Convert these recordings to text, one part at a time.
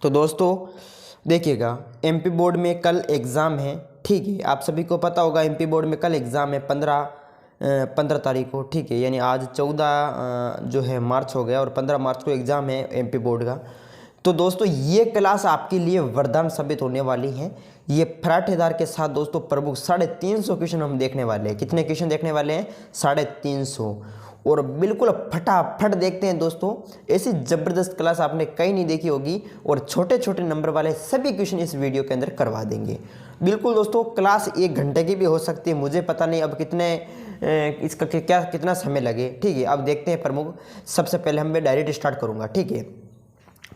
तो दोस्तों देखिएगा, एमपी बोर्ड में कल एग्ज़ाम है, ठीक है। आप सभी को पता होगा एमपी बोर्ड में कल एग्ज़ाम है 15 तारीख को, ठीक है। यानी आज 14 जो है मार्च हो गया और 15 मार्च को एग्ज़ाम है एमपी बोर्ड का। तो दोस्तों ये क्लास आपके लिए वरदान साबित होने वाली है। ये फराठेदार के साथ दोस्तों प्रमुख 350 क्वेश्चन हम देखने वाले हैं। कितने क्वेश्चन देखने वाले हैं? 350। और बिल्कुल फटाफट देखते हैं दोस्तों। ऐसी ज़बरदस्त क्लास आपने कहीं नहीं देखी होगी और छोटे छोटे नंबर वाले सभी क्वेश्चन इस वीडियो के अंदर करवा देंगे। बिल्कुल दोस्तों, क्लास 1 घंटे की भी हो सकती है, मुझे पता नहीं अब इसका क्या कितना समय लगे, ठीक है। अब देखते हैं प्रमुख। सबसे पहले मैं डायरेक्ट स्टार्ट करूँगा, ठीक है।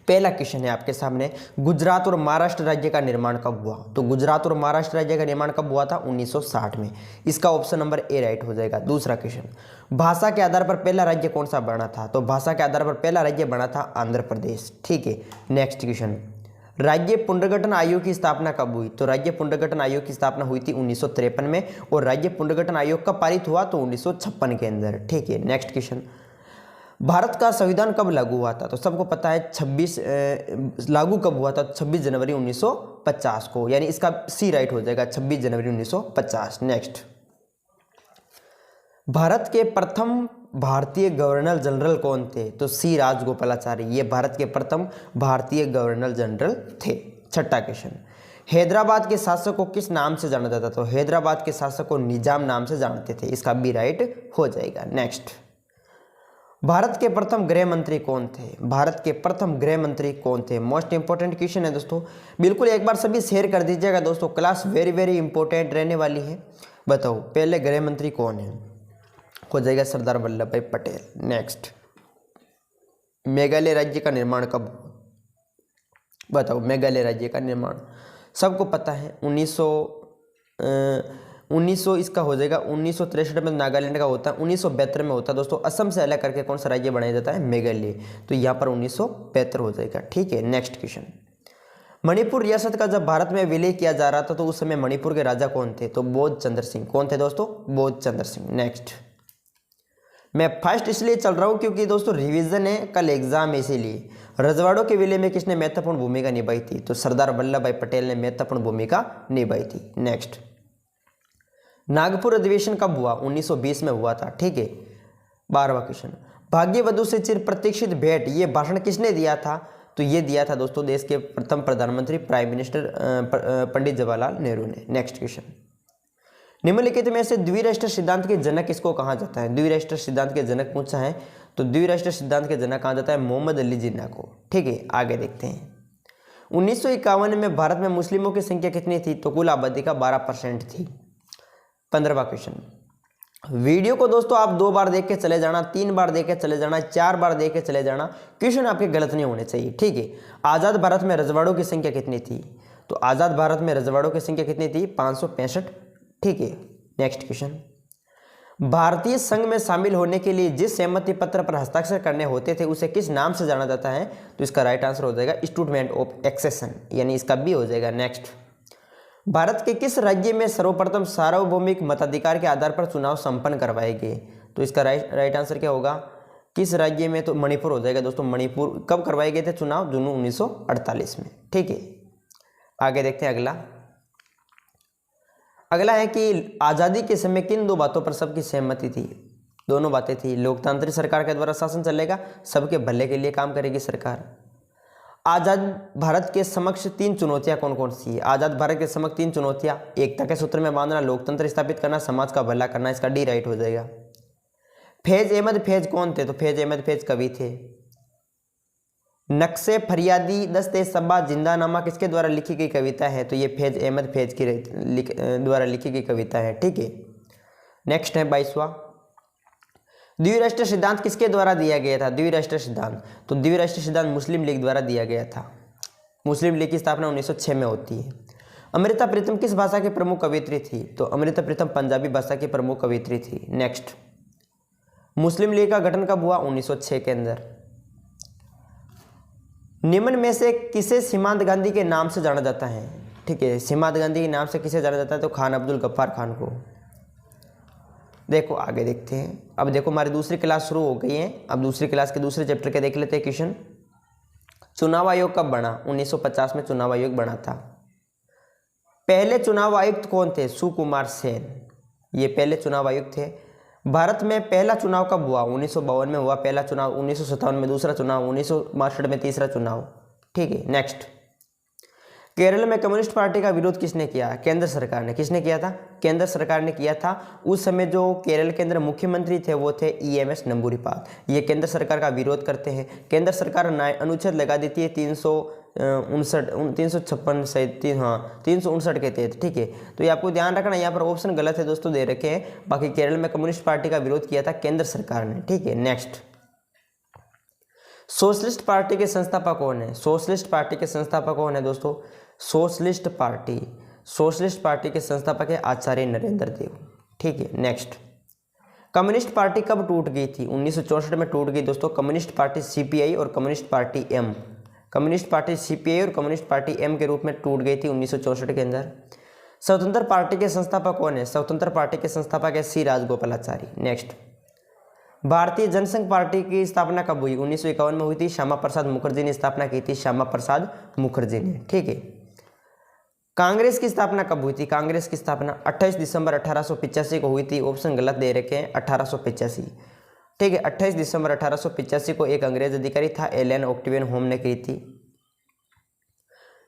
पहला क्वेश्चन है आपके सामने, गुजरात और महाराष्ट्र राज्य का निर्माण कब हुआ? तो गुजरात और महाराष्ट्र राज्य का निर्माण कब हुआ था? 1960 में। इसका ऑप्शन नंबर ए राइट हो जाएगा। दूसरा क्वेश्चन, भाषा के आधार पर पहला राज्य कौन सा बना था? तो भाषा के आधार पर पहला राज्य बना था आंध्र प्रदेश, ठीक है। नेक्स्ट क्वेश्चन, राज्य पुनर्गठन आयोग की स्थापना कब हुई? तो राज्य पुनर्गठन आयोग की स्थापना हुई थी 1953 में। और राज्य पुनर्गठन आयोग कब पारित हुआ? तो 1956 के अंदर, ठीक है। नेक्स्ट क्वेश्चन, भारत का संविधान कब लागू हुआ था? तो सबको पता है लागू कब हुआ था? 26 जनवरी 1950 को, यानी इसका सी राइट हो जाएगा, 26 जनवरी 1950। नेक्स्ट, भारत के प्रथम भारतीय गवर्नर जनरल कौन थे? तो सी राजगोपालाचारी, ये भारत के प्रथम भारतीय गवर्नर जनरल थे। छठा क्वेश्चन, हैदराबाद के शासक को किस नाम से जाना जाता? तो हैदराबाद के शासक को निजाम नाम से जानते थे, इसका बी राइट हो जाएगा। नेक्स्ट, भारत के प्रथम गृह मंत्री कौन थे? भारत के प्रथम गृह मंत्री कौन थे? मोस्ट इंपॉर्टेंट क्वेश्चन है दोस्तों, बिल्कुल एक बार सभी शेयर कर दीजिएगा दोस्तों, क्लास वेरी वेरी इंपॉर्टेंट रहने वाली है। बताओ पहले गृह मंत्री कौन है? हो जाएगा सरदार वल्लभ भाई पटेल। नेक्स्ट, मेघालय राज्य का निर्माण कब? बताओ मेघालय राज्य का निर्माण सबको पता है 1900 इसका हो जाएगा 1963 में नागालैंड का होता है, 1972 में होता है दोस्तों। असम से अलग करके कौन सा राज्य बनाया जाता है? मेघालय। तो यहाँ पर 1972 हो जाएगा, ठीक है। नेक्स्ट क्वेश्चन, मणिपुर रियासत का जब भारत में विलय किया जा रहा था तो उस समय मणिपुर के राजा कौन थे? तो बोध चंद्र सिंह। कौन थे दोस्तों? बोध चंद्र सिंह। नेक्स्ट, मैं फर्स्ट इसलिए चल रहा हूँ क्योंकि दोस्तों रिवीजन है, कल एग्जाम है, इसीलिए। रजवाड़ों के विलय में किसने महत्वपूर्ण भूमिका निभाई थी? तो सरदार वल्लभ भाई पटेल ने महत्वपूर्ण भूमिका निभाई थी। नेक्स्ट, नागपुर अधिवेशन कब हुआ? 1920 में हुआ था, ठीक है। 12वां क्वेश्चन, भाग्यवधु से चिर प्रतीक्षित भेंट, ये भाषण किसने दिया था? तो ये दिया था दोस्तों देश के प्रथम प्रधानमंत्री प्राइम मिनिस्टर पंडित जवाहरलाल नेहरू ने। नेक्स्ट क्वेश्चन, निम्नलिखित में से द्विराष्ट्र सिद्धांत के जनक किसको कहा जाता है? द्विराष्ट्र सिद्धांत के जनक पूछा है, तो द्विराष्ट्र सिद्धांत के जनक कहा जाता है मोहम्मद अली जिन्ना को, ठीक है। आगे देखते हैं, 1951 में भारत में मुस्लिमों की संख्या कितनी थी? तो कुल आबादी का 12% थी। 15वां क्वेश्चन, वीडियो को दोस्तों आप 2 बार देख के चले जाना, 3 बार देख के चले जाना, 4 बार देख के चले जाना, क्वेश्चन आपके गलत नहीं होने चाहिए, ठीक है। आज़ाद भारत में रजवाड़ों की संख्या कितनी थी? तो आज़ाद भारत में रजवाड़ों की संख्या कितनी थी? 565, ठीक है। नेक्स्ट क्वेश्चन, भारतीय संघ में शामिल होने के लिए जिस सहमति पत्र पर हस्ताक्षर करने होते थे उसे किस नाम से जाना जाता है? तो इसका राइट आंसर हो जाएगा स्टेटमेंट ऑफ एक्सेशन, यानी इसका बी हो जाएगा। नेक्स्ट, भारत के किस राज्य में सर्वप्रथम सार्वभौमिक मताधिकार के आधार पर चुनाव संपन्न करवाए गए? तो इसका राइट आंसर क्या होगा? किस राज्य में? तो मणिपुर हो जाएगा दोस्तों। मणिपुर कब करवाए गए थे चुनाव? जून 1948 में, ठीक है। आगे देखते हैं अगला है कि आज़ादी के समय किन 2 बातों पर सबकी सहमति थी? दोनों बातें थी, लोकतांत्रिक सरकार के द्वारा शासन चलेगा, सबके भले के लिए काम करेगी सरकार। आज़ाद भारत के समक्ष 3 चुनौतियां कौन कौन सी है? आज़ाद भारत के समक्ष 3 चुनौतियां, एकता के सूत्र में बांधना, लोकतंत्र स्थापित करना, समाज का भला करना, इसका डी राइट हो जाएगा। फैज अहमद फैज कौन थे? तो फैज अहमद फैज कवि थे। नक्शे फरियादी दस्ते सब्बा जिंदानामा किसके द्वारा लिखी गई कविता है? तो ये फैज अहमद फैज की द्वारा लिखी गई कविता है, ठीक है। नेक्स्ट है 22वां, द्विराष्ट्र सिद्धांत किसके द्वारा दिया गया था? द्विराष्ट्र सिद्धांत, तो द्विराष्ट्र सिद्धांत मुस्लिम लीग द्वारा दिया गया था। मुस्लिम लीग की स्थापना 1906 में होती है। अमृता प्रीतम किस भाषा की प्रमुख कवियत्री थी? तो अमृता प्रीतम पंजाबी भाषा की प्रमुख कवियत्री थी। नेक्स्ट, मुस्लिम लीग का गठन कब हुआ? 1906 के अंदर। निम्न में से किसे सीमांत गांधी के नाम से जाना जाता है? ठीक है, सीमांत गांधी के नाम से किसे जाना जाता है? तो खान अब्दुल गफ्फार खान को। देखो आगे देखते हैं। अब देखो हमारी दूसरी क्लास शुरू हो गई है। अब दूसरी क्लास के दूसरे चैप्टर के देख लेते हैं क्वेश्चन। चुनाव आयोग कब बना? 1950 में चुनाव आयोग बना था। पहले चुनाव आयुक्त कौन थे? सुकुमार सेन, ये पहले चुनाव आयुक्त थे। भारत में पहला चुनाव कब हुआ? 1952 में हुआ पहला चुनाव, 1957 में दूसरा चुनाव, 1962 में तीसरा चुनाव। ठीक है, नेक्स्ट। केरल में कम्युनिस्ट पार्टी का विरोध किसने किया? केंद्र सरकार ने। किसने किया था? केंद्र सरकार ने किया था। उस समय जो केरल के अंदर मुख्यमंत्री थे वो थे EMS नंबूरीपाल। ये केंद्र सरकार का विरोध करते हैं। केंद्र सरकार अनुच्छेद लगा देती है 359 के तहत। ठीक है, तो ये आपको ध्यान रखना, यहाँ पर ऑप्शन गलत है दोस्तों, दे रखे हैं। बाकी केरल में कम्युनिस्ट पार्टी का विरोध किया था केंद्र सरकार ने। ठीक है, नेक्स्ट। सोशलिस्ट पार्टी के संस्थापक कौन है? सोशलिस्ट पार्टी के संस्थापक कौन है दोस्तों? सोशलिस्ट पार्टी के संस्थापक है आचार्य नरेंद्र देव। ठीक है, नेक्स्ट। कम्युनिस्ट पार्टी कब टूट गई थी? 1964 में टूट गई दोस्तों। कम्युनिस्ट पार्टी CPI और communist party M, communist party CPI और कम्युनिस्ट पार्टी M के रूप में टूट गई थी 1964 के अंदर। स्वतंत्र पार्टी के संस्थापक कौन है? स्वतंत्र पार्टी के संस्थापक है C राजगोपालाचारी। नेक्स्ट। भारतीय जनसंघ पार्टी की स्थापना कब हुई? 1951 में हुई थी। श्यामा प्रसाद मुखर्जी ने स्थापना की थी, श्यामा प्रसाद मुखर्जी ने। ठीक है। कांग्रेस की स्थापना कब हुई थी? कांग्रेस की स्थापना 28 दिसंबर 1885 को हुई थी। ऑप्शन गलत दे रखे हैं, 1885। ठीक है, 28 दिसंबर 1885 को एक अंग्रेज अधिकारी था एलन ऑक्टेवियन होम ने की थी।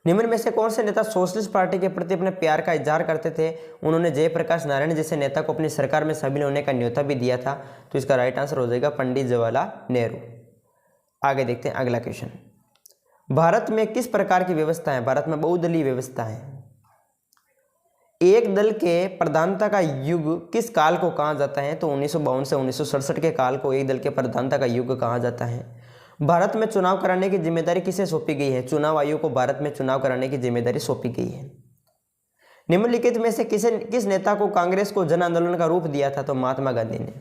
निम्न में से कौन से नेता सोशलिस्ट पार्टी के प्रति अपने प्यार का इजहार करते थे? उन्होंने जयप्रकाश नारायण जैसे नेता को अपनी सरकार में शामिल होने का न्योता भी दिया था। तो इसका राइट आंसर हो जाएगा पंडित जवाहरलाल नेहरू। आगे देखते हैं अगला क्वेश्चन। भारत में किस प्रकार की व्यवस्था है? भारत में बहुदलीय व्यवस्था है। एक दल के प्रधानता का युग किस काल को कहा जाता है? तो 1952 से 1967 के काल को एक दल के प्रधानता का युग कहा जाता है। भारत में चुनाव कराने की जिम्मेदारी किसे सौंपी गई है? चुनाव आयोग को भारत में चुनाव कराने की जिम्मेदारी सौंपी गई है। निम्नलिखित में से किस नेता को कांग्रेस को जन आंदोलन का रूप दिया था? तो महात्मा गांधी ने।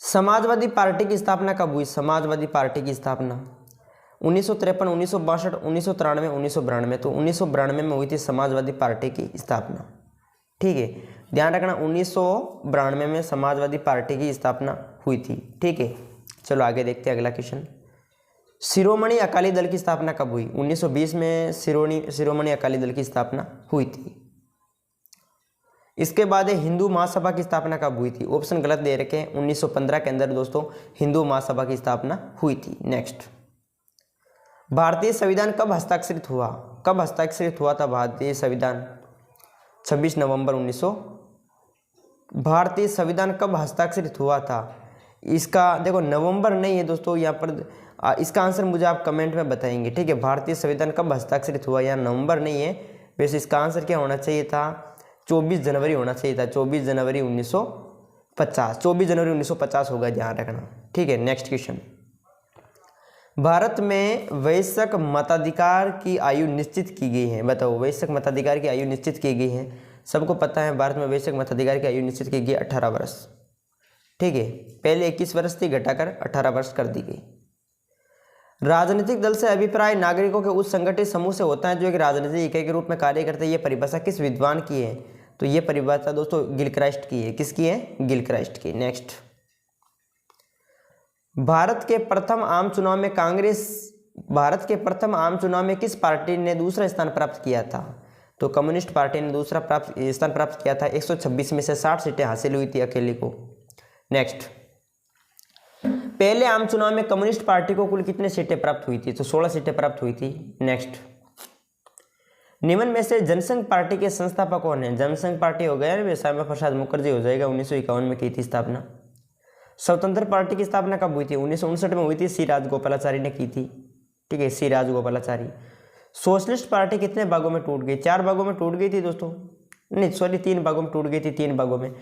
समाजवादी पार्टी की स्थापना कब हुई? समाजवादी पार्टी की स्थापना 1953, 1962, 1993, 1992। तो 1992 में हुई थी समाजवादी पार्टी की स्थापना। ठीक है, ध्यान रखना 1992 में समाजवादी पार्टी की स्थापना हुई थी। ठीक है, चलो आगे देखते हैं अगला क्वेश्चन। शिरोमणि अकाली दल की स्थापना कब हुई? 1920 में शिरोमणि अकाली दल की स्थापना हुई थी। इसके बाद हिंदू महासभा की स्थापना कब हुई थी? ऑप्शन गलत दे रखे हैं। 1915 के अंदर दोस्तों हिंदू महासभा की स्थापना हुई थी। नेक्स्ट। भारतीय संविधान कब हस्ताक्षरित हुआ? कब हस्ताक्षरित हुआ था भारतीय संविधान? 26 नवंबर 1900। भारतीय संविधान कब हस्ताक्षरित हुआ था? इसका देखो नवंबर नहीं है दोस्तों, यहाँ पर इसका आंसर मुझे आप कमेंट में बताएंगे। ठीक है, भारतीय संविधान कब हस्ताक्षरित हुआ? यहाँ नवंबर नहीं है। वैसे इसका आंसर क्या होना चाहिए था? 24 जनवरी होना चाहिए था। 24 जनवरी 1950। 24 जनवरी 1950 होगा, ध्यान रखना। ठीक है, नेक्स्ट क्वेश्चन। भारत में वयस्क मताधिकार की आयु निश्चित की गई है। बताओ, वयस्क मताधिकार की आयु निश्चित की गई है। सबको पता है भारत में वयस्क मताधिकार की आयु निश्चित की गई 18 वर्ष। ठीक है, पहले 21 वर्ष थी, घटाकर 18 वर्ष कर दी गई। राजनीतिक दल से अभिप्राय नागरिकों के उस संगठित समूह से होता है जो एक राजनीतिक इकाई के रूप में कार्य करते हैं। ये परिभाषा किस विद्वान की है? तो ये परिभाषा दोस्तों गिलक्राइस्ट की है। किसकी है? गिलक्राइस्ट की। नेक्स्ट। भारत के प्रथम आम चुनाव में किस पार्टी ने दूसरा स्थान प्राप्त किया था? तो कम्युनिस्ट पार्टी ने दूसरा स्थान प्राप्त किया था। 126 में से 60 सीटें हासिल हुई थी अकेले को। नेक्स्ट। पहले आम चुनाव में कम्युनिस्ट पार्टी को कुल कितने सीटें प्राप्त हुई थी? तो 16 सीटें प्राप्त हुई थी। नेक्स्ट। निम्न में से जनसंघ पार्टी के संस्थापक कौन है? जनसंघ पार्टी हो गया श्यामा प्रसाद मुखर्जी हो जाएगा, 1951 में की थी स्थापना। स्वतंत्र पार्टी की स्थापना कब हुई थी? 1959 में हुई थी, C राजगोपालाचारी ने की थी। ठीक है, C राजगोपालाचारी। सोशलिस्ट पार्टी कितने भागों में टूट गई? 4 भागों में टूट गई थी दोस्तों, नहीं सॉरी 3 भागों में टूट गई थी। 3 भागों में।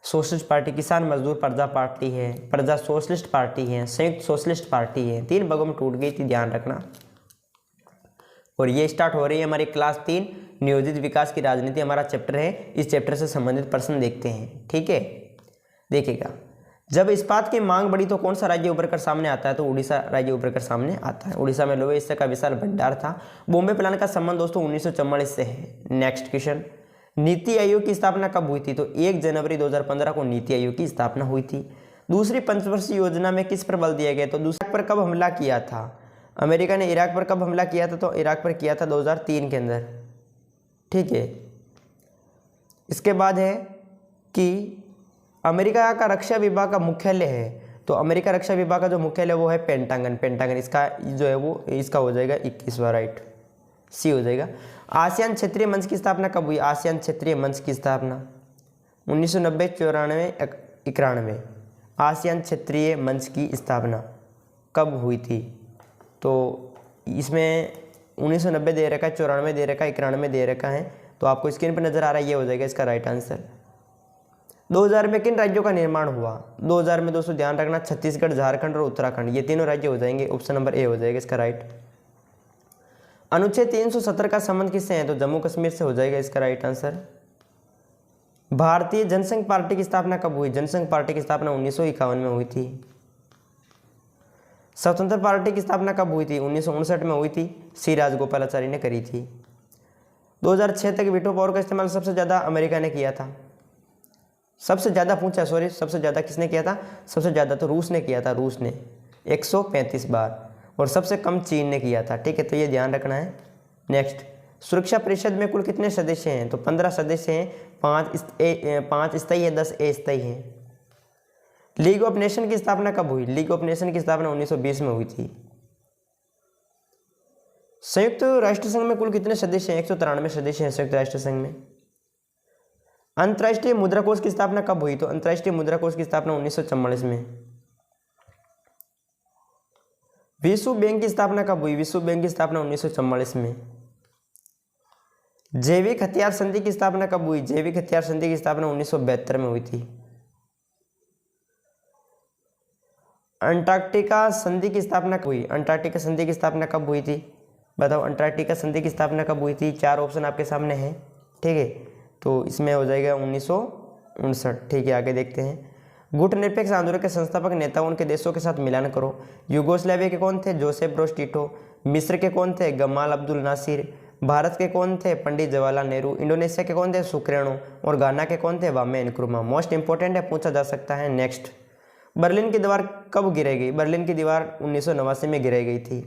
सोशलिस्ट पार्टी, किसान मजदूर प्रजा पार्टी है, प्रजा सोशलिस्ट पार्टी है, संयुक्त सोशलिस्ट पार्टी है। 3 भागों में टूट गई थी, ध्यान रखना। और ये स्टार्ट हो रही है हमारी क्लास 3 नियोजित विकास की राजनीति, हमारा चैप्टर है। इस चैप्टर से संबंधित प्रश्न देखते हैं। ठीक है, देखिएगा। जब इस्पात की मांग बढ़ी तो कौन सा राज्य उभर कर सामने आता है? तो उड़ीसा राज्य उभर कर सामने आता है। उड़ीसा में लोहे हिस्से का विशाल भंडार था। बॉम्बे प्लान का संबंध दोस्तों 1944 से है। Next question. नीति आयोग की स्थापना कब हुई थी? तो 1 जनवरी 2015 को नीति आयोग की स्थापना हुई थी। दूसरी पंचवर्षीय योजना में किस पर बल दिया गया? तो दूसरे पर कब हमला किया था? अमेरिका ने इराक पर कब हमला किया था? तो इराक पर किया था 2003 के अंदर, ठीक है। इसके बाद है कि अमेरिका का रक्षा विभाग का मुख्यालय है, तो अमेरिका रक्षा विभाग का जो मुख्यालय वो है पेंटागन। इसका जो है वो इसका हो जाएगा 21वां, राइट, सी हो जाएगा। आसियान क्षेत्रीय मंच की स्थापना कब हुई? आसियान क्षेत्रीय मंच की स्थापना 1990, 94, 91। आसियान क्षेत्रीय मंच की स्थापना कब हुई थी? तो इसमें 1990 दे रखा है, 94 दे रखा है, 91 दे रखा है, तो आपको स्क्रीन पर नजर आ रहा है, ये हो जाएगा इसका राइट आंसर। 2000 में किन राज्यों का निर्माण हुआ? 2000 में दोस्तों ध्यान रखना, छत्तीसगढ़, झारखंड और उत्तराखंड, ये तीनों राज्य हो जाएंगे। ऑप्शन नंबर ए हो जाएगा इसका राइट। अनुच्छेद 370 का संबंध किससे है? तो जम्मू कश्मीर से हो जाएगा इसका राइट आंसर। भारतीय जनसंघ पार्टी की स्थापना कब हुई? जनसंघ पार्टी की स्थापना 1951 में हुई थी। स्वतंत्र पार्टी की स्थापना कब हुई थी? 1959 में हुई थी, सी राजगोपालाचारी ने करी थी। 2006 तक वीटो पावर का इस्तेमाल सबसे ज़्यादा अमेरिका ने किया था। सबसे ज़्यादा पूछा, सॉरी, सबसे ज़्यादा किसने किया था? सबसे ज़्यादा तो रूस ने किया था, रूस ने 135 बार, और सबसे कम चीन ने किया था, ठीक है, तो ये ध्यान रखना है। नेक्स्ट, सुरक्षा परिषद में कुल कितने सदस्य हैं? तो 15 सदस्य हैं, 5 स्थायी है, 10 अस्थायी हैं। लीग ऑफ नेशन की स्थापना कब हुई? लीग ऑफ नेशन की स्थापना 1920 में हुई थी। संयुक्त राष्ट्र संघ में कुल कितने सदस्य हैं? 193 सदस्य हैं संयुक्त राष्ट्र संघ में। अंतर्राष्ट्रीय मुद्रा कोष की स्थापना कब हुई? तो अंतर्राष्ट्रीय मुद्रा कोष की स्थापना 1944 में। विश्व बैंक की स्थापना कब हुई? विश्व बैंक की स्थापना 1944 में। जैविक हथियार संधि की स्थापना कब हुई? जैविक हथियार संधि की स्थापना 1972 में हुई थी। अंटार्कटिका संधि की स्थापना कब हुई? अंटार्कटिका संधि की स्थापना कब हुई थी? बताओ, अंटार्कटिका संधि की स्थापना कब हुई थी? 4 ऑप्शन आपके सामने हैं, ठीक है, तो इसमें हो जाएगा 1959, ठीक है। आगे देखते हैं। गुटनिरपेक्ष आंदोलन के संस्थापक नेता, उनके देशों के साथ मिलान करो। यूगोस्लाविया के कौन थे? Joseph Broz Tito. मिस्र के कौन थे? गमाल अब्दुल नासिर। भारत के कौन थे? पंडित जवाहरलाल नेहरू। इंडोनेशिया के कौन थे? सुकरेणु। और गाना के कौन थे? वामे नक्रुमा। मोस्ट इंपॉर्टेंट है, पूछा जा सकता है। नेक्स्ट, बर्लिन की दीवार कब गिराई गई? बर्लिन की दीवार 1989 में गिराई गई थी।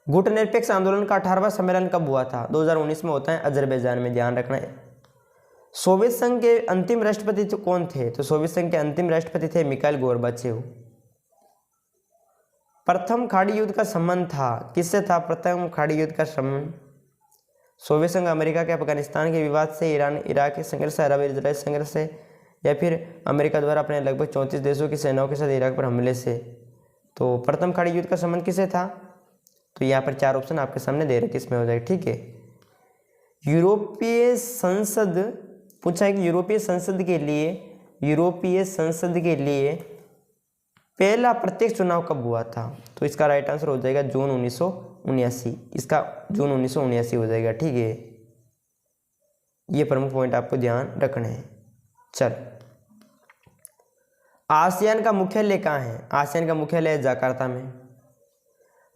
गुटनिरपेक्ष आंदोलन का 18वां सम्मेलन कब हुआ था? 2019 में होता है, अजरबैजान में, ध्यान रखना है। सोवियत संघ के अंतिम राष्ट्रपति कौन थे? तो सोवियत संघ के अंतिम राष्ट्रपति थे मिखाइल गोर्बाचेव। प्रथम खाड़ी युद्ध का संबंध था, किससे था प्रथम खाड़ी युद्ध का संबंध? सोवियत संघ, अमेरिका के अफगानिस्तान के विवाद से, ईरान इराक के संघर्ष से, अरब इजराइल संघर्ष से, या फिर अमेरिका द्वारा अपने लगभग 34 देशों की सेनाओं के साथ इराक पर हमले से। तो प्रथम खाड़ी युद्ध का संबंध किससे था? तो यहाँ पर 4 ऑप्शन आपके सामने दे रहे, किसमें हो जाएगा, ठीक है। यूरोपीय संसद पूछा है कि यूरोपीय संसद के लिए पहला प्रत्यक्ष चुनाव कब हुआ था? तो इसका राइट आंसर हो जाएगा जून 1979। इसका जून 1979 हो जाएगा, ठीक है। ये प्रमुख पॉइंट आपको ध्यान रखने हैं। चल, आसियान का मुख्यालय कहाँ है? आसियान का मुख्यालय है जकार्ता में।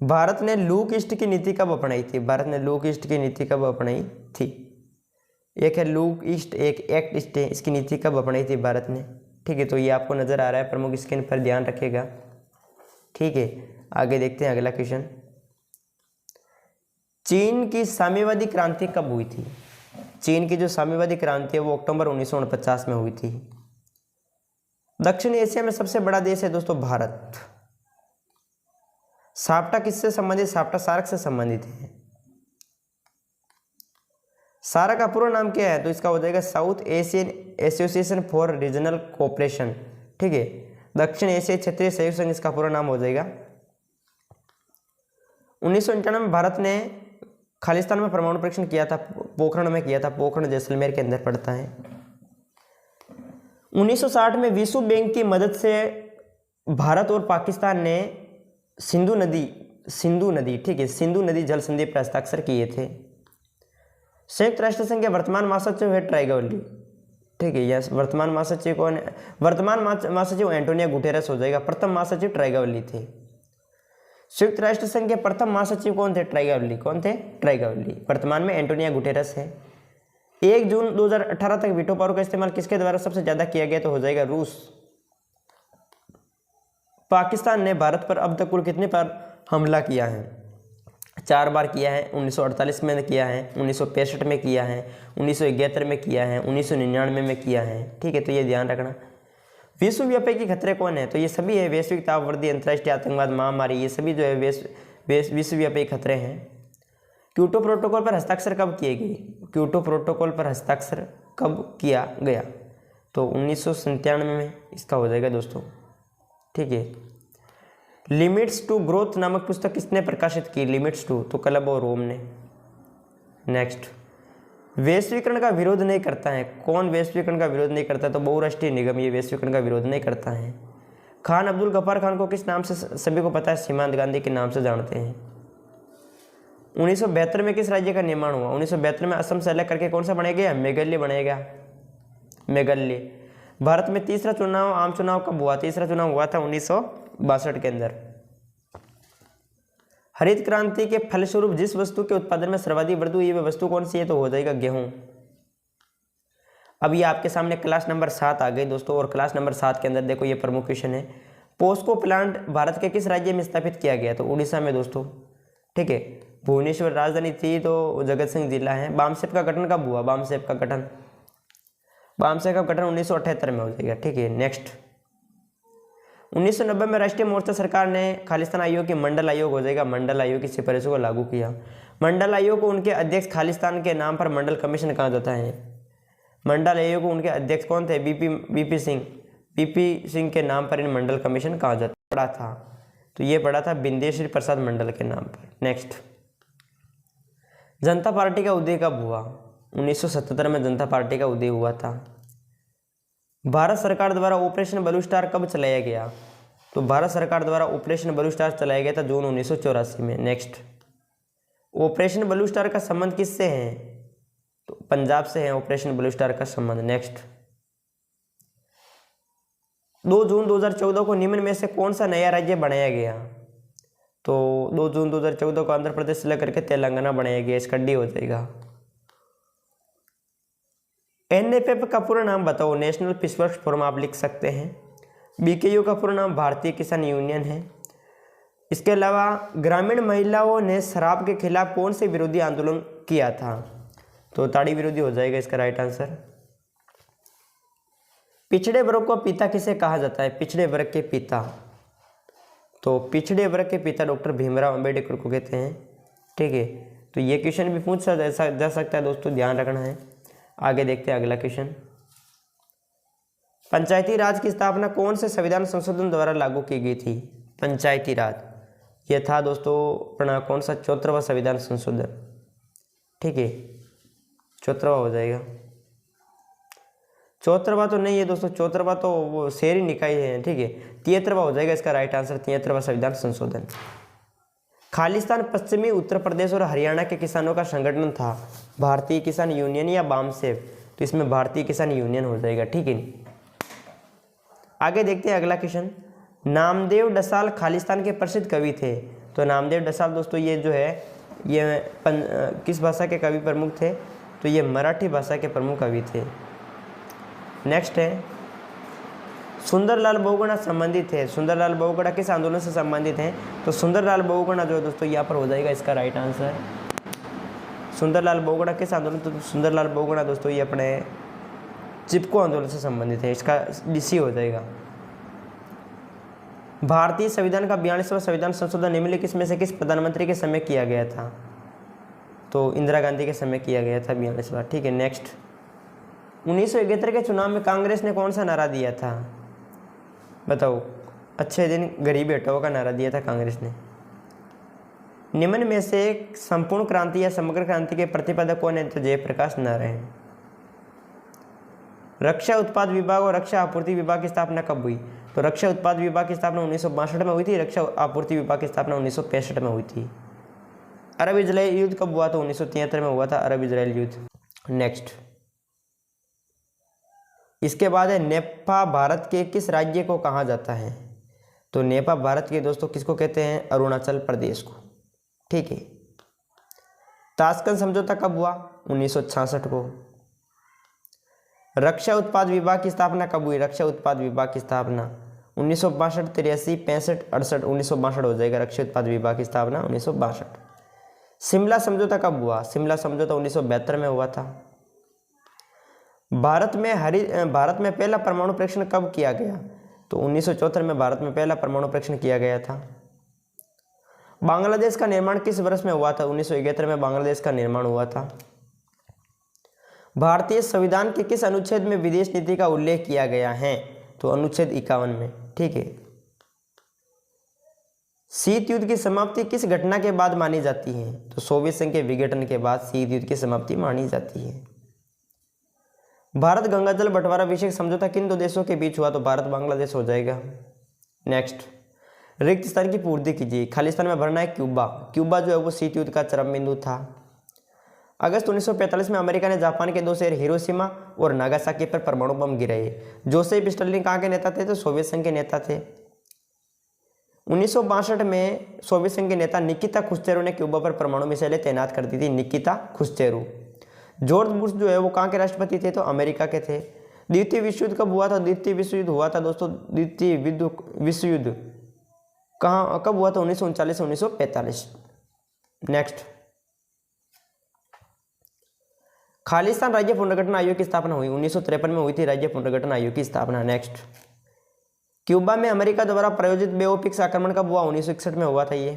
भारत ने लुक ईस्ट की नीति कब अपनाई थी? भारत ने लुक ईस्ट की नीति कब अपनाई थी? एक है लुक ईस्ट, एक एक्ट ईस्ट है, इसकी नीति कब अपनाई थी भारत ने, ठीक है। तो ये आपको नजर आ रहा है प्रमुख स्क्रीन पर, ध्यान रखिएगा, ठीक है। आगे देखते हैं अगला क्वेश्चन। चीन की साम्यवादी क्रांति कब हुई थी? चीन की जो साम्यवादी क्रांति है वो अक्टूबर 1949 में हुई थी। दक्षिण एशिया में सबसे बड़ा देश है दोस्तों भारत। साप्टा किससे संबंधित? साप्टा सार्क से संबंधित है। सार्क का पूरा नाम क्या है? तो इसका हो जाएगा south Asian association for regional cooperation, ठीक है। दक्षिण एशिया क्षेत्रीय सहयोग संघ इसका पूरा नाम हो जाएगा। 1991 में भारत ने खालिस्तान में परमाणु परीक्षण किया था, पोखरण में किया था। पोखरण जैसलमेर के अंदर पड़ता है। 1960 में विश्व बैंक की मदद से भारत और पाकिस्तान ने सिंधु नदी, ठीक है, सिंधु नदी जल संधि पर हस्ताक्षर किए थे। संयुक्त राष्ट्र संघ के वर्तमान महासचिव है ट्राइगवली, ठीक है। यस, वर्तमान महासचिव कौन है? वर्तमान महासचिव एंटोनियो गुटेरेस हो जाएगा। प्रथम महासचिव ट्राइगवली थे। संयुक्त राष्ट्र संघ के प्रथम महासचिव कौन थे? ट्राइगवली। कौन थे? ट्राइगवली। वर्तमान में एंटोनियो गुटेरेस है। 1 जून 2018 तक वीटो पावर का इस्तेमाल किसके द्वारा सबसे ज्यादा किया गया? तो हो जाएगा रूस। पाकिस्तान ने भारत पर अब तक कुल कितने बार हमला किया है? 4 बार किया है। 1948 में किया है, 1965 में किया है, 1971 में किया है, 1999 में किया है। ठीक है, तो ये ध्यान रखना। विश्वव्यापी खतरे कौन है? तो ये सभी है, वैश्विक ताप वृद्धि, अंतर्राष्ट्रीय आतंकवाद, महामारी, ये सभी जो है विश्वव्यापी खतरे हैं। क्योटो प्रोटोकॉल पर हस्ताक्षर कब किए गए? क्योटो प्रोटोकॉल पर हस्ताक्षर कब किया गया? तो 1997 में इसका हो जाएगा दोस्तों। ठीक है। लिमिट्स टू ग्रोथ नामक पुस्तक किसने प्रकाशित की? लिमिट्स टू, तो क्लब और रोम ने। नेक्स्ट, वैश्वीकरण का विरोध नहीं करता है। कौन वैश्वीकरण का विरोध नहीं करता? तो बहुराष्ट्रीय निगम ये वैश्वीकरण का विरोध नहीं करता है। खान अब्दुल गफ्फार खान को किस नाम से सभी को पता है? सीमांत गांधी के नाम से जानते हैं। 1972 में किस राज्य का निर्माण हुआ? 1972 में असम से अलग करके कौन सा बनाया गया? मेघालय बनाया गया, मेघालय। भारत में तीसरा चुनाव, आम चुनाव कब हुआ? तीसरा चुनाव हुआ था 1962 के अंदर। हरित क्रांति के फलस्वरूप जिस वस्तु के उत्पादन में सर्वाधिक वृद्धि हुई वह वस्तु कौन सी है? तो हो जाएगा गेहूं। अब ये आपके सामने क्लास नंबर 7 आ गई दोस्तों, और क्लास नंबर 7 के अंदर देखो ये प्रमुख क्वेश्चन है। पोस्को प्लांट भारत के किस राज्य में स्थापित किया गया? तो उड़ीसा में दोस्तों। ठीक है। भुवनेश्वर राजधानी थी तो जगत सिंह जिला है। बामसेप का गठन कब हुआ? बामसेप का गठन 1978 में हो जाएगा। ठीक है। नेक्स्ट, 1990 में राष्ट्रीय मोर्चा सरकार ने खालिस्तान आयोग की मंडल आयोग हो जाएगा, मंडल आयोग की सिफारिशों को लागू किया। मंडल आयोग को उनके अध्यक्ष खालिस्तान के नाम पर मंडल कमीशन कहा जाता है। मंडल आयोग को उनके अध्यक्ष कौन थे? बीपी सिंह के नाम पर इन मंडल कमीशन कहा जाता पड़ा था। तो ये पड़ा था बिंदेश्वरी प्रसाद मंडल के नाम पर। नेक्स्ट, जनता पार्टी का उदय कब हुआ? 1977 में जनता पार्टी का उदय हुआ था। भारत सरकार द्वारा ऑपरेशन ब्लू स्टार कब चलाया गया? तो भारत सरकार द्वारा ऑपरेशन ब्लू स्टार चलाया गया था जून 1984 में। नेक्स्ट, ऑपरेशन ब्लू स्टार का संबंध किससे है? तो पंजाब से है ऑपरेशन ब्लू स्टार का संबंध। नेक्स्ट, 2 जून 2014 को निम्न में से कौन सा नया राज्य बनाया गया? तो 2 जून 2014 को आंध्र प्रदेश से लेकर के तेलंगाना बनाया गया, इसका डी हो जाएगा। NFF का पूरा नाम बताओ। नेशनल पीसवर्क्स फोरम आप लिख सकते हैं। BKU का पूरा नाम भारतीय किसान यूनियन है। इसके अलावा ग्रामीण महिलाओं ने शराब के खिलाफ कौन से विरोधी आंदोलन किया था? तो ताड़ी विरोधी हो जाएगा इसका राइट आंसर। पिछड़े वर्ग को पिता किसे कहा जाता है? पिछड़े वर्ग के पिता, तो पिछड़े वर्ग के पिता डॉक्टर भीमराव अंबेडकर को कहते हैं। ठीक है। तो ये क्वेश्चन भी पूछा जा सकता है दोस्तों, ध्यान रखना है। आगे देखते हैं अगला क्वेश्चन। पंचायती राज की स्थापना कौन से संविधान संशोधन द्वारा लागू की गई थी? पंचायती राज, यह था दोस्तों अपना कौन सा? 74वां संविधान संशोधन। ठीक है, 74वां हो जाएगा। 74वां तो नहीं है दोस्तों, 74वां तो वो शहरी निकाय है। ठीक है, 73वां हो जाएगा इसका राइट आंसर, 73वां संविधान संशोधन। खालिस्तान पश्चिमी उत्तर प्रदेश और हरियाणा के किसानों का संगठन था, भारतीय किसान यूनियन या बामसेफ? तो इसमें भारतीय किसान यूनियन हो जाएगा। ठीक है। आगे देखते हैं अगला क्वेश्चन। नामदेव डसाल खालिस्तान के प्रसिद्ध कवि थे। तो नामदेव डसाल दोस्तों ये जो है ये किस भाषा के कवि प्रमुख थे? तो ये मराठी भाषा के प्रमुख कवि थे। नेक्स्ट है, सुंदरलाल बहुगुणा संबंधित है। सुंदरलाल बहुगुणा किस आंदोलन से संबंधित हैं? तो सुंदरलाल बहुगुणा जो है दोस्तों यहाँ पर हो जाएगा इसका राइट आंसर। सुंदरलाल बहुगुणा किस आंदोलन? तो सुंदरलाल बहुगुणा दोस्तों ये अपने चिपको आंदोलन से संबंधित है, इसका DC हो जाएगा। भारतीय संविधान का 42वां संविधान संशोधन निम्नलिखित किसमें से किस प्रधानमंत्री के समय किया गया था? तो इंदिरा गांधी के समय किया गया था 42वां। ठीक है। नेक्स्ट, 1971 के चुनाव में कांग्रेस ने कौन सा नारा दिया था? बताओ। अच्छे दिन गरीबी हटाओ का नारा दिया था कांग्रेस ने। निम्न में से संपूर्ण क्रांति या समग्र क्रांति के प्रतिपादक कौन है? तो जयप्रकाश नारायण। रक्षा उत्पाद विभाग और रक्षा आपूर्ति विभाग की स्थापना कब हुई? तो रक्षा उत्पाद विभाग की स्थापना 1962 में हुई थी, रक्षा आपूर्ति विभाग की स्थापना 1965 में हुई थी। अरब इजराइल युद्ध कब हुआ? तो 1973 में हुआ था अरब इजराइल युद्ध। नेक्स्ट, इसके बाद है नेपा भारत के किस राज्य को कहा जाता है? तो नेपा भारत के दोस्तों किसको कहते हैं? अरुणाचल प्रदेश को। ठीक है। ताशकंद समझौता कब हुआ? 1966 को। रक्षा उत्पाद विभाग की स्थापना कब हुई? रक्षा उत्पाद विभाग की स्थापना 1962, 83, 65, 68, 1962 हो जाएगा। रक्षा उत्पाद विभाग की स्थापना 1962। शिमला समझौता कब हुआ? शिमला समझौता 1972 में हुआ था। भारत में पहला परमाणु परीक्षण कब किया गया? तो 1974 में भारत में पहला परमाणु परीक्षण किया गया था। बांग्लादेश का निर्माण किस वर्ष में हुआ था? 1971 में बांग्लादेश का निर्माण हुआ था। भारतीय संविधान के किस अनुच्छेद में विदेश नीति का उल्लेख किया गया है? तो अनुच्छेद 51 में। ठीक है। शीत युद्ध की समाप्ति किस घटना के बाद मानी जाती है? तो सोवियत संघ के विघटन के बाद शीत युद्ध की समाप्ति मानी जाती है। भारत गंगाजल बंटवारा विषयक समझौता किन दो देशों के बीच हुआ? तो भारत बांग्लादेश हो जाएगा। नेक्स्ट, रिक्त स्थान की पूर्ति कीजिए। खाली स्थान में भरना है क्यूबा। क्यूबा जो है वो शीत युद्ध का चरम बिंदु था। अगस्त 1945 में अमेरिका ने जापान के दो शहर हिरोशिमा और नागासाकी पर परमाणु बम गिराए। जोसेफ स्टालिन कहाँ के नेता थे? तो सोवियत संघ के नेता थे। 1962 में सोवियत संघ के नेता निकिता खुस्चेरो ने क्यूबा पर परमाणु मिसाइलें तैनात कर दी थी। निकिता खुस्चेरो। जॉर्ज बुश जो है वो कहाँ के राष्ट्रपति थे? तो अमेरिका के थे। द्वितीय विश्व युद्ध कब हुआ था? द्वितीय विश्व युद्ध हुआ था दोस्तों, द्वितीय विश्व युद्ध कब हुआ था? 1939 से 1945। नेक्स्ट, खालिस्तान राज्य पुनर्गठन आयोग की स्थापना हुई 1953 में हुई थी। राज्य पुनर्गठन आयोग की स्थापना। नेक्स्ट, क्यूबा में अमेरिका द्वारा प्रायोजित बेओपिक्स आक्रमण कब हुआ? 1961 में हुआ था ये।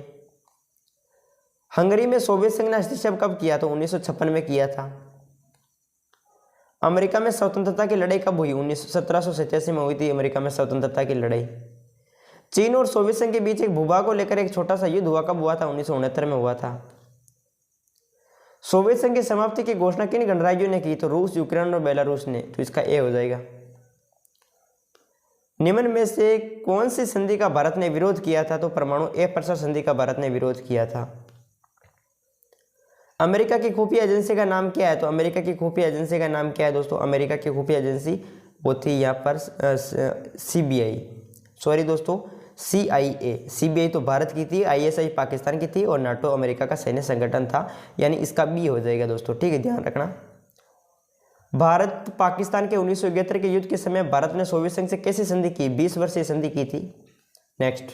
हंगरी में सोवियत संघ ने हस्तक्षेप कब किया? तो 1956 में किया था। अमेरिका में स्वतंत्रता की लड़ाई कब हुई? 1787 में हुई थी अमेरिका में स्वतंत्रता की लड़ाई। चीन और सोवियत संघ के बीच एक भूभाग को लेकर एक छोटा सा युद्ध हुआ, कब हुआ था? 1969 में हुआ था। सोवियत संघ की समाप्ति की घोषणा किन गणराज्यों ने की? तो रूस, यूक्रेन और बेलारूस ने। तो इसका ए हो जाएगा। निम्न में से कौन सी संधि का भारत ने विरोध किया था? तो परमाणु अप्रसार संधि का भारत ने विरोध किया था। अमेरिका की खुफिया एजेंसी का नाम क्या है? तो अमेरिका की खुफिया एजेंसी का नाम क्या है दोस्तों? अमेरिका की खुफिया एजेंसी वो थी यहाँ पर CBI, सॉरी दोस्तों CIA। CBI तो भारत की थी, ISI पाकिस्तान की थी और नाटो अमेरिका का सैन्य संगठन था। यानी इसका बी हो जाएगा दोस्तों। ठीक है, ध्यान रखना। भारत पाकिस्तान के 1971 के युद्ध के समय भारत ने सोवियत संघ से कैसी संधि की? 20 वर्षीय संधि की थी। नेक्स्ट,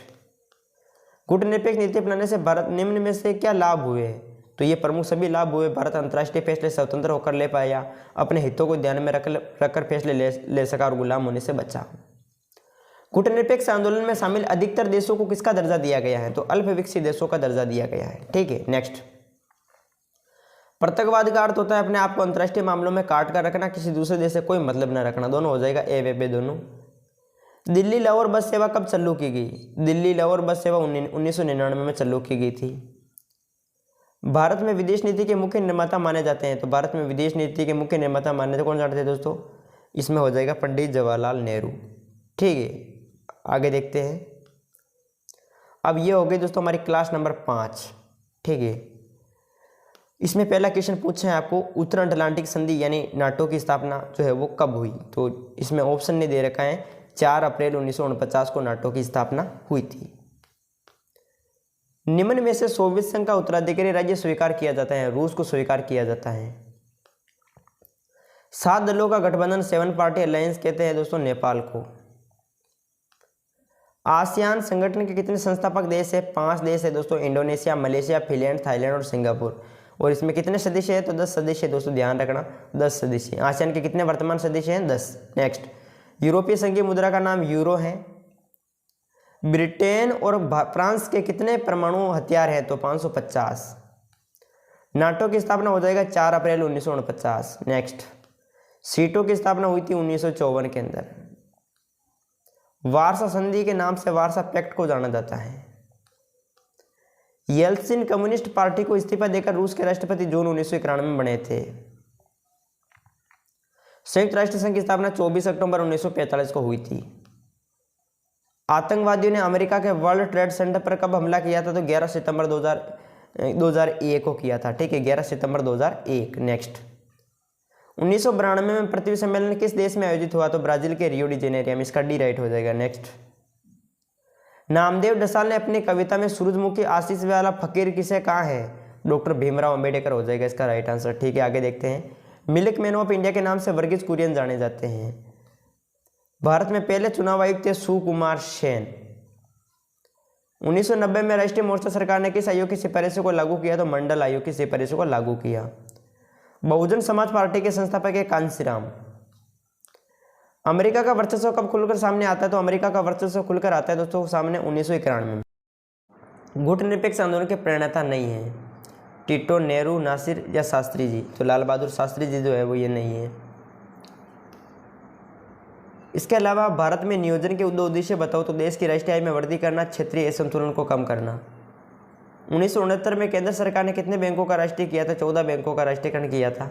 गुटनिरपेक्ष नीति अपनाने से भारत निम्न में से क्या लाभ हुए? तो ये प्रमुख सभी लाभ हुए। भारत अंतर्राष्ट्रीय फैसले स्वतंत्र होकर ले पाया, अपने हितों को ध्यान में रखकर फैसले ले सका और गुलाम होने से बचा। गुटनिरपेक्ष आंदोलन में शामिल अधिकतर देशों को किसका दर्जा दिया गया है? तो अल्प विकसित देशों का दर्जा दिया गया है। ठीक है। नेक्स्ट, पृथकवाद का अर्थ होता है अपने आप को अंतर्राष्ट्रीय मामलों में काट कर रखना, किसी दूसरे देश से कोई मतलब न रखना। दोनों हो जाएगा ए वे पे दोनों। दिल्ली लाहौर बस सेवा कब चालू की गई? दिल्ली लाहौर बस सेवा 1999 में चालू की गई थी। भारत में विदेश नीति के मुख्य निर्माता माने जाते हैं। तो भारत में विदेश नीति के मुख्य निर्माता माने तो कौन जानते हैं दोस्तों? इसमें हो जाएगा पंडित जवाहरलाल नेहरू। ठीक है, आगे देखते हैं। अब ये हो गई दोस्तों हमारी क्लास नंबर 5। ठीक है, इसमें पहला क्वेश्चन पूछा है आपको, उत्तर अटलांटिक संधि यानी नाटो की स्थापना जो है वो कब हुई? तो इसमें ऑप्शन नहीं दे रखा है। 4 अप्रैल 1949 को नाटो की स्थापना हुई थी। निम्न में से सोवियत संघ का उत्तराधिकारी राज्य स्वीकार किया जाता है? रूस को स्वीकार किया जाता है। 7 दलों का गठबंधन 7 पार्टी अलायंस कहते हैं दोस्तों नेपाल को। आसियान संगठन के कितने संस्थापक देश है? 5 देश है दोस्तों, इंडोनेशिया, मलेशिया, फिनलैंड, थाईलैंड और सिंगापुर। और इसमें कितने सदस्य हैं? तो 10 सदस्य है दोस्तों, ध्यान रखना 10 सदस्य। आसियान के कितने वर्तमान सदस्य हैं? 10। नेक्स्ट, यूरोपीय संघ की मुद्रा का नाम यूरो है। ब्रिटेन और फ्रांस के कितने परमाणु हथियार हैं? तो 550। नाटो की स्थापना हो जाएगा 4 अप्रैल 1949। नेक्स्ट, सीटों की स्थापना हुई थी 1954 के अंदर। वार्सा संधि के नाम से वार्सा पैक्ट को जाना जाता है। येल्त्सिन कम्युनिस्ट पार्टी को इस्तीफा देकर रूस के राष्ट्रपति जून 1991 में बने थे। संयुक्त राष्ट्र संघ की स्थापना 24 अक्टूबर 1945 को हुई थी। आतंकवादियों ने अमेरिका के वर्ल्ड ट्रेड सेंटर पर कब हमला किया था? तो 11 सितंबर 2001 को किया था। ठीक है, 11 सितंबर 2001। नेक्स्ट, 1992 में पृथ्वी सम्मेलन किस देश में आयोजित हुआ? तो ब्राजील के रियो डी जेनेरियो में। इसका डी राइट हो जाएगा। नेक्स्ट, नामदेव डसाल ने अपनी कविता में सूरजमुखी आशीष वाला फकीर किसे कहा है? डॉक्टर भीमराव अंबेडकर हो जाएगा इसका राइट आंसर। ठीक है, आगे देखते हैं। मिल्क मैन ऑफ इंडिया के नाम से वर्गीज कुरियन जाने जाते हैं। भारत में पहले चुनाव आयुक्त थे सुकुमार सेन। 1990 में राष्ट्रीय मोर्चा सरकार ने किस आयोग की सिफारिशों को लागू किया? तो मंडल आयोग की सिफारिशों को लागू किया। बहुजन समाज पार्टी के संस्थापक है कांशीराम। अमेरिका का वर्चस्व कब खुलकर सामने आता है? तो अमेरिका का वर्चस्व खुलकर आता है दोस्तों सामने 1991 में। गुटनिरपेक्ष आंदोलन के प्रणेता नहीं है? टिटो, नेहरू, नासिर या शास्त्री जी? तो लाल बहादुर शास्त्री जी जो है वो ये नहीं है। इसके अलावा भारत में नियोजन के दो उद्देश्य बताओ? तो देश की राष्ट्रीय आय में वृद्धि करना, क्षेत्रीय असंतुलन को कम करना। 1969 में केंद्र सरकार ने कितने बैंकों का राष्ट्रीय किया था? 14 बैंकों का राष्ट्रीयकरण किया था।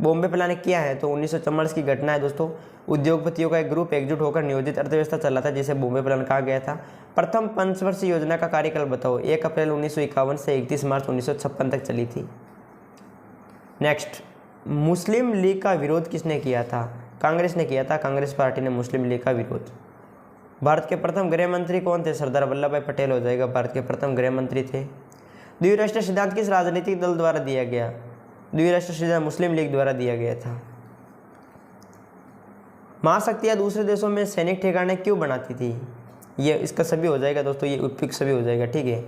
बॉम्बे प्लान किया है? तो 1944 की घटना है दोस्तों। उद्योगपतियों का एक ग्रुप एकजुट होकर नियोजित अर्थव्यवस्था चला था जिसे बॉम्बे प्लान कहा गया था। प्रथम पंचवर्षीय योजना का कार्यकाल बताओ? 1 अप्रैल 1951 से 31 मार्च 1956 तक चली थी। नेक्स्ट, मुस्लिम लीग का विरोध किसने किया था? कांग्रेस ने किया था। कांग्रेस पार्टी ने मुस्लिम लीग का विरोध। भारत के प्रथम गृह मंत्री कौन थे? सरदार वल्लभ भाई पटेल हो जाएगा, भारत के प्रथम गृह मंत्री थे। द्विराष्ट्रीय सिद्धांत किस राजनीतिक दल द्वारा दिया गया? द्विराष्ट्रीय सिद्धांत मुस्लिम लीग द्वारा दिया गया था। महाशक्तियां दूसरे देशों में सैनिक ठिकाने क्यों बनाती थी? ये इसका सभी हो जाएगा दोस्तों, ये उपयुक्त सभी हो जाएगा, ठीक है।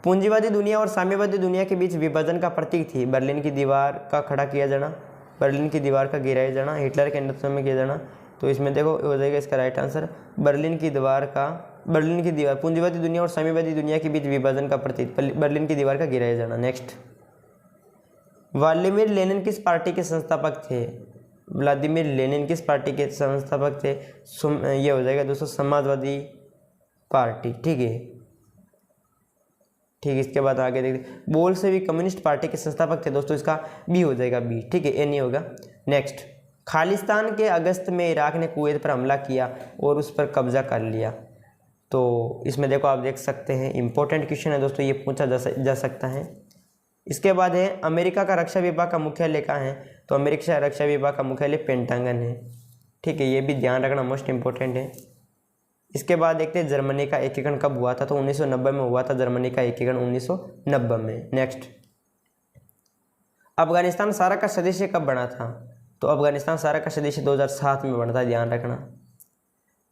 पूंजीवादी दुनिया और साम्यवादी दुनिया के बीच विभाजन का प्रतीक थी? बर्लिन की दीवार का खड़ा किया जाना, बर्लिन की दीवार का गिराया जाना, हिटलर के नेतृत्व में किया जाना। तो इसमें देखो हो जाएगा इसका राइट आंसर बर्लिन की दीवार। पूंजीवादी दुनिया और साम्यवादी दुनिया के बीच विभाजन का प्रतीक, बर्लिन की दीवार का गिराया जाना। नेक्स्ट, व्लादिमीर लेनिन किस पार्टी के संस्थापक थे? व्लादिमीर लेनिन किस पार्टी के संस्थापक थे? ये हो जाएगा दोस्तों समाजवादी पार्टी, ठीक है। ठीक है, इसके बाद आगे देखते बोल्शेविक कम्युनिस्ट पार्टी के संस्थापक थे दोस्तों, इसका बी हो जाएगा, बी, ठीक है, ए नहीं होगा। नेक्स्ट, खालिस्तान के अगस्त में इराक ने कुवैत पर हमला किया और उस पर कब्जा कर लिया। तो इसमें देखो आप देख सकते हैं इंपॉर्टेंट क्वेश्चन है दोस्तों, ये पूछा जा सकता है। इसके बाद है अमेरिका का रक्षा विभाग का मुख्यालय कहाँ है? तो अमेरिका रक्षा विभाग का मुख्यालय पेंटागन है, ठीक है, ये भी ध्यान रखना मोस्ट इंपॉर्टेंट है। इसके बाद देखते हैं जर्मनी का एकीकरण कब हुआ था? तो 1990 में हुआ था जर्मनी का एकीकरण, 1990 में। नेक्स्ट, अफगानिस्तान सार्क का सदस्य कब बना था? तो अफगानिस्तान सार्क का सदस्य 2007 में बना था, ध्यान रखना।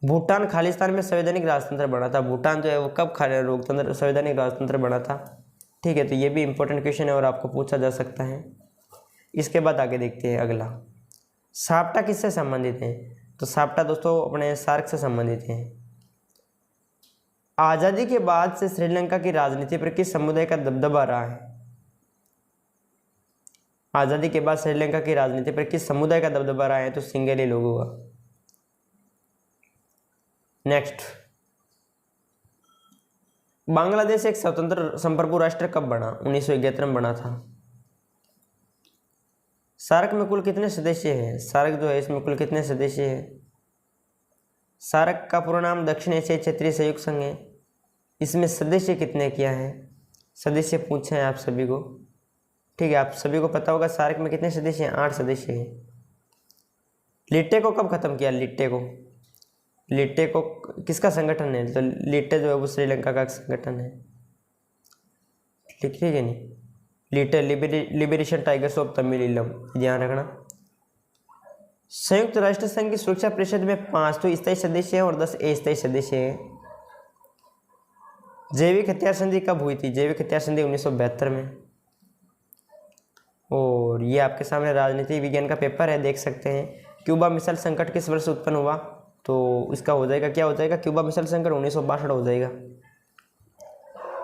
भूटान खालिस्तान में संवैधानिक राजतंत्र बना था? भूटान जो है वो कब लोकतंत्र संवैधानिक राजतंत्र बना था? ठीक है, तो ये भी इंपॉर्टेंट क्वेश्चन है और आपको पूछा जा सकता है। इसके बाद आगे देखते हैं अगला, साप्टा किससे संबंधित है? तो साप्टा दोस्तों अपने सार्क से संबंधित है। आज़ादी के बाद से श्रीलंका की राजनीति पर किस समुदाय का दबदबा रहा है? आज़ादी के बाद श्रीलंका की राजनीति पर किस समुदाय का दबदबा रहा है? तो सिंगेली लोगों का। नेक्स्ट, बांग्लादेश एक स्वतंत्र संप्रभु राष्ट्र कब बना? 1971 में बना था। सार्क में कुल कितने सदस्य हैं? सार्क जो है इसमें कुल कितने सदस्य हैं? सार्क का पूरा नाम दक्षिण एशियाई क्षेत्रीय सहयोग संघ है। इसमें सदस्य कितने किया है? सदस्य पूछे हैं आप सभी को, ठीक है, आप सभी को पता होगा सार्क में कितने सदस्य हैं? 8 सदस्य हैं। लिट्टे को कब खत्म किया? लिट्टे को किसका संगठन है? तो लिट्टे जो है वो श्रीलंका का संगठन है, लिख लीजिए नहीं, लिट्टे लिबरेशन टाइगर्स ऑफ तमिलम, ध्यान रखना। संयुक्त राष्ट्र संघ की सुरक्षा परिषद में 5 तो स्थायी सदस्य हैं और 10 अस्थायी सदस्य हैं। जैविक हथियार संधि कब हुई थी? जैविक हथियार संधि 1972 में। और ये आपके सामने राजनीति विज्ञान का पेपर है, देख सकते हैं। क्यूबा मिसाइल संकट किस वर्ष उत्पन्न हुआ? तो इसका हो जाएगा, क्या हो जाएगा? क्यूबा मिसाइल संकट 1962 हो जाएगा।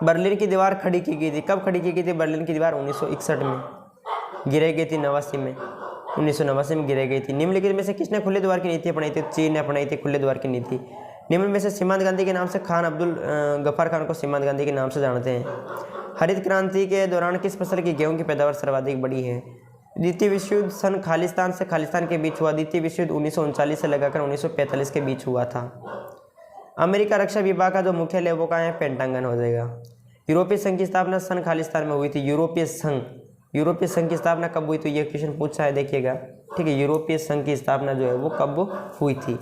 बर्लिन की दीवार खड़ी की गई थी, कब खड़ी की गई थी बर्लिन की दीवार? 1961 में। गिराई गई थी 89 में, 1989 में गिराई गई थी। निम्नलिखित में से किसने खुले द्वार की नीति अपनाई थी? चीन ने अपनाई थी खुले द्वार की नीति। निम्न में से सीमांत गांधी के नाम से खान अब्दुल गफ्फार खान को सीमांत गांधी के नाम से जानते हैं। हरित क्रांति के दौरान किस फसल की गेहूं की पैदावार सर्वाधिक बड़ी है? द्वितीय विश्व युद्ध सन खालिस्तान से खालिस्तान के बीच हुआ। द्वितीय विश्व युद्ध 1939 से लगाकर 1945 के बीच हुआ था। अमेरिका रक्षा विभाग का जो मुख्यालय वो कहाँ है? पेंटागन हो जाएगा। यूरोपीय संघ की स्थापना सन खालिस्तान में हुई थी। यूरोपीय संघ की स्थापना कब हुई? तो ये क्वेश्चन पूछा है, देखिएगा, ठीक है। यूरोपीय संघ की स्थापना जो है वो कब हुई थी?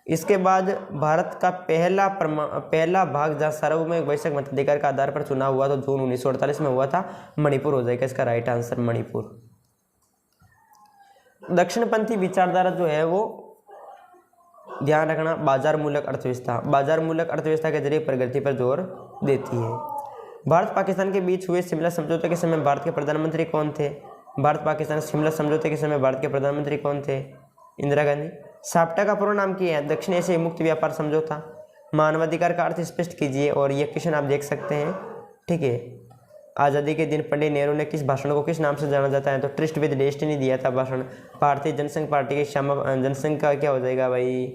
इसके बाद भारत का पहला भाग जहाँ सार्वभौमिक वैश्विक मताधिकार का आधार पर चुनाव हुआ तो जून 1948 में हुआ था, मणिपुर हो जाएगा इसका राइट आंसर, मणिपुर। दक्षिणपंथी विचारधारा जो है वो ध्यान रखना, बाजार मूलक अर्थव्यवस्था, बाजार मूलक अर्थव्यवस्था के जरिए प्रगति पर जोर देती है। भारत पाकिस्तान के बीच हुए शिमला समझौते के समय भारत के प्रधानमंत्री कौन थे? भारत पाकिस्तान शिमला समझौते के समय भारत के प्रधानमंत्री कौन थे? इंदिरा गांधी। साप्टा का पूरा नाम क्या है? दक्षिण एशियाई मुक्त व्यापार समझौता। मानवाधिकार का अर्थ स्पष्ट कीजिए, और ये क्वेश्चन आप देख सकते हैं, ठीक है। आज़ादी के दिन पंडित नेहरू ने किस भाषण को किस नाम से जाना जाता है? तो ट्रिस्ट विद डेस्टिनी दिया था भाषण। भारतीय जनसंघ पार्टी के श्यामा, जनसंघ का क्या हो जाएगा भाई?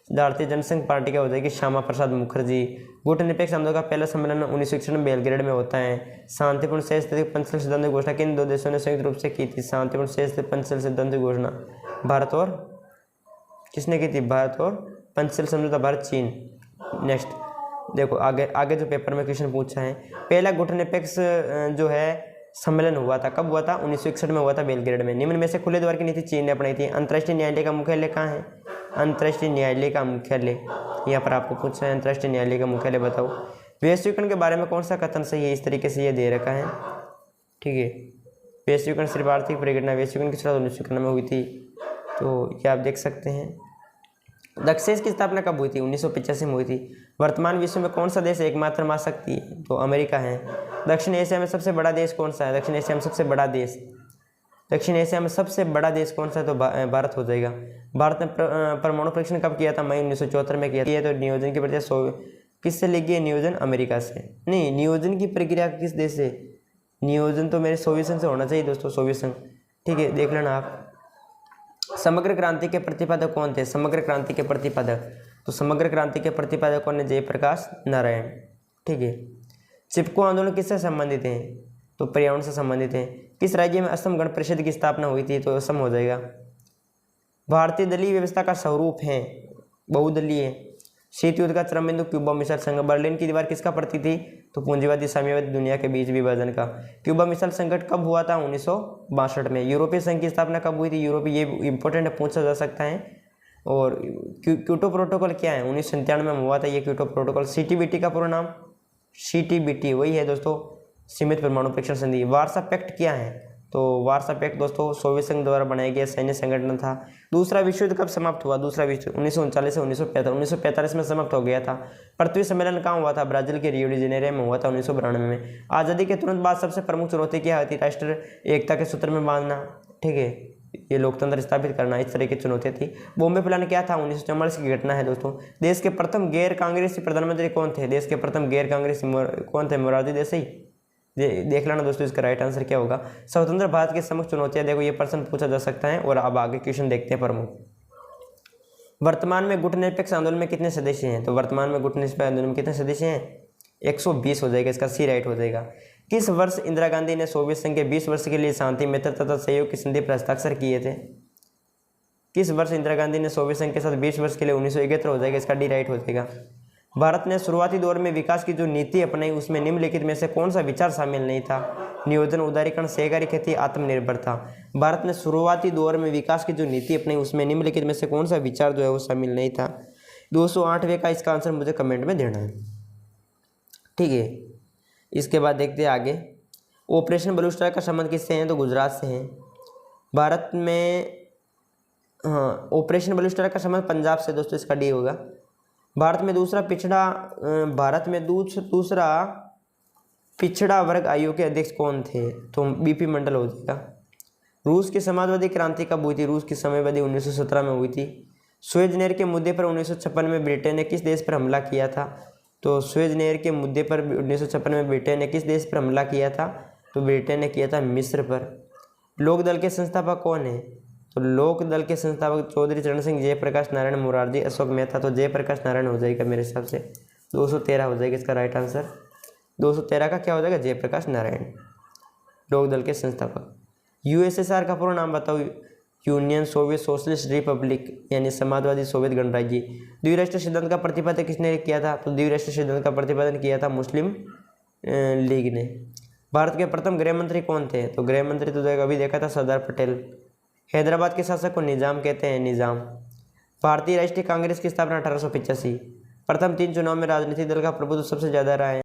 भारतीय जनसंघ पार्टी क्या हो जाएगी? श्यामा प्रसाद मुखर्जी। गुटनिरपेक्ष आंदोलन का पहला सम्मेलन 1961 में बेलग्रेड में होता है। शांतिपूर्ण सह स्थित पंचशील सिद्धांत की घोषणा किन दो देशों ने संयुक्त रूप से की थी? शांतिपूर्ण सह स्थित पंचशील सिद्धांत की घोषणा भारत और किसने की थी? भारत और पंचशील समझौता भारत चीन। नेक्स्ट देखो, आगे जो पेपर में क्वेश्चन पूछा है, पहला गुटनिरपेक्ष जो है सम्मेलन हुआ था, कब हुआ था? 1961 में हुआ था बेलग्रेड में। निम्न में से खुले द्वार की नीति चीन ने अपनाई थी। अंतर्राष्ट्रीय न्यायालय का मुख्यालय कहाँ है? अंतर्राष्ट्रीय न्यायालय का मुख्यालय यहाँ पर आपको पूछा है, अंतर्राष्ट्रीय न्यायालय का मुख्यालय बताओ। वैश्वीकरण के बारे में कौन सा कथन सही है? इस तरीके से ये दे रखा है, ठीक है। वैश्वीकरण सिर्फ आर्थिक परिघटना, वैश्वीकरण की शुरुआत 1951 में हुई थी, तो ये आप देख सकते हैं। दक्षेस की स्थापना कब हुई थी? 1985 में हुई थी। वर्तमान विश्व में कौन सा देश एकमात्र महाशक्ति है? तो अमेरिका है। दक्षिण एशिया में सबसे बड़ा देश कौन सा है? दक्षिण एशिया में सबसे बड़ा देश, दक्षिण एशिया में सबसे बड़ा देश कौन सा है? तो भारत हो जाएगा। भारत ने परमाणु परीक्षण कब किया था? मई 1974 में किया था। तो नियोजन की प्रक्रिया किससे लेगी है? नियोजन अमेरिका से। नहीं, नियोजन की प्रक्रिया किस देश से? नियोजन तो मेरे सोवियत संघ से होना चाहिए दोस्तों, सोवियत संघ, ठीक है, देख लेना आप। समग्र क्रांति के प्रतिपादक कौन थे? समग्र क्रांति के प्रतिपादक, तो समग्र क्रांति के प्रतिपादक कौन है? जयप्रकाश नारायण, ठीक है। चिपको आंदोलन किससे संबंधित है? तो पर्यावरण से संबंधित है। किस राज्य में असम गण परिषद की स्थापना हुई थी? तो असम हो जाएगा। भारतीय दलीय व्यवस्था का स्वरूप है बहुदलीय। शीत युद्ध का चरम बिंदु क्यूबा मिसाइल संकट। बर्लिन की दीवार किसका प्रतीक थी? तो पूंजीवादी साम्यवादी दुनिया के बीच विभाजन का। क्यूबा मिसाइल संकट कब हुआ था? 1962 में। यूरोपीय संघ की स्थापना कब हुई थी? यूरोपीय, ये इंपॉर्टेंट पूछा जा सकता है। और क्योटो प्रोटोकॉल क्या है? 1997 में हुआ था ये क्योटो प्रोटोकॉल। सीटीबीटी का पूरा नाम? सीटीबीटी वही है दोस्तों, सीमित परमाणु परीक्षण संधि। वार्सा पैक्ट क्या है? तो वार्सा पैक्ट दोस्तों सोवियत संघ द्वारा बनाया गया सैन्य संगठन था। दूसरा विश्व युद्ध कब समाप्त हुआ? दूसरा विश्व 1939 से 1945 में समाप्त हो गया था। पृथ्वी सम्मेलन कहाँ हुआ था? ब्राजील के रियो डी जेनेरो में हुआ था 1992 में। आज़ादी के तुरंत बाद सबसे प्रमुख चुनौती क्या थी? राष्ट्र एकता के सूत्र में बांधना, ठीक है, ये लोकतंत्र स्थापित करना, इस तरह की चुनौतियाँ थी। बॉम्बे प्लान क्या था? 1944 की घटना है दोस्तों। देश के प्रथम गैर कांग्रेसी प्रधानमंत्री कौन थे? देश के प्रथम गैर कांग्रेसी कौन थे? मोरारजी देसाई। देख लेना दोस्तों इसका राइट आंसर क्या होगा। स्वतंत्र भारत के समक्ष चुनौतियां, देखो ये प्रश्न पूछा जा सकता है। और अब आगे क्वेश्चन देखते हैं प्रमुख। वर्तमान में गुटनिरपेक्ष आंदोलन में कितने सदस्य हैं? तो वर्तमान में गुटनिरपेक्ष आंदोलन में कितने सदस्य हैं? 120 हो जाएगा, इसका सी राइट हो जाएगा। किस वर्ष इंदिरा गांधी ने सोवियत संघ के 20 वर्ष के लिए शांति, मित्र तथा सहयोग की संधि पर हस्ताक्षर किए थे? किस वर्ष इंदिरा गांधी ने सोवियत संघ के साथ 20 वर्ष के लिए? 1971 हो जाएगा, इसका डी राइट हो जाएगा। भारत ने शुरुआती दौर में विकास की जो नीति अपनाई उसमें निम्नलिखित में से कौन सा विचार शामिल नहीं था? नियोजन, उदारीकरण, सहकारी खेती, आत्मनिर्भरता। भारत ने शुरुआती दौर में विकास की जो नीति अपनाई उसमें निम्नलिखित में से कौन सा विचार जो है वो शामिल नहीं था? 208वें का इसका आंसर मुझे कमेंट में देना है, ठीक है। इसके बाद देखते हैं आगे। ऑपरेशन ब्लू स्टार का संबंध किससे है? तो गुजरात से है। भारत में ऑपरेशन ब्लू स्टार का संबंध पंजाब से दोस्तों, इसका डी होगा। भारत में दूसरा पिछड़ा वर्ग आयोग के अध्यक्ष कौन थे? तो बीपी मंडल हो जाएगा। रूस की समाजवादी क्रांति कब हुई थी? रूस की समाजवादी 1917 में हुई थी। सुएज नहर के मुद्दे पर 1956 में ब्रिटेन ने किस देश पर हमला किया था? तो सुएज नहर के मुद्दे पर 1956 में ब्रिटेन ने किस देश पर हमला किया था? तो ब्रिटेन ने किया था मिस्र पर। लोकदल के संस्थापक कौन है? तो लोक दल के संस्थापक चौधरी चरण सिंह, जयप्रकाश नारायण, मोरारजी, अशोक मेहता। तो जयप्रकाश नारायण हो जाएगा मेरे हिसाब से। 213 हो जाएगा इसका राइट आंसर। 213 का क्या हो जाएगा? जयप्रकाश नारायण, लोक दल के संस्थापक। यूएसएसआर का पूरा नाम बताओ। यूनियन सोवियत सोशलिस्ट रिपब्लिक, यानी समाजवादी सोवियत गणराज्य। द्विराष्ट्र सिद्धांत का प्रतिपादन किसने किया था? तो द्विराष्ट्र सिद्धांत का प्रतिपादन किया था मुस्लिम लीग ने। भारत के प्रथम गृह मंत्री कौन थे? तो गृह मंत्री तो अभी देखा था सरदार पटेल। हैदराबाद के शासक को निजाम कहते हैं, निजाम। भारतीय राष्ट्रीय कांग्रेस की स्थापना 1885। प्रथम 3 चुनाव में राजनीतिक दल का प्रभुत्व सबसे ज्यादा रहा है।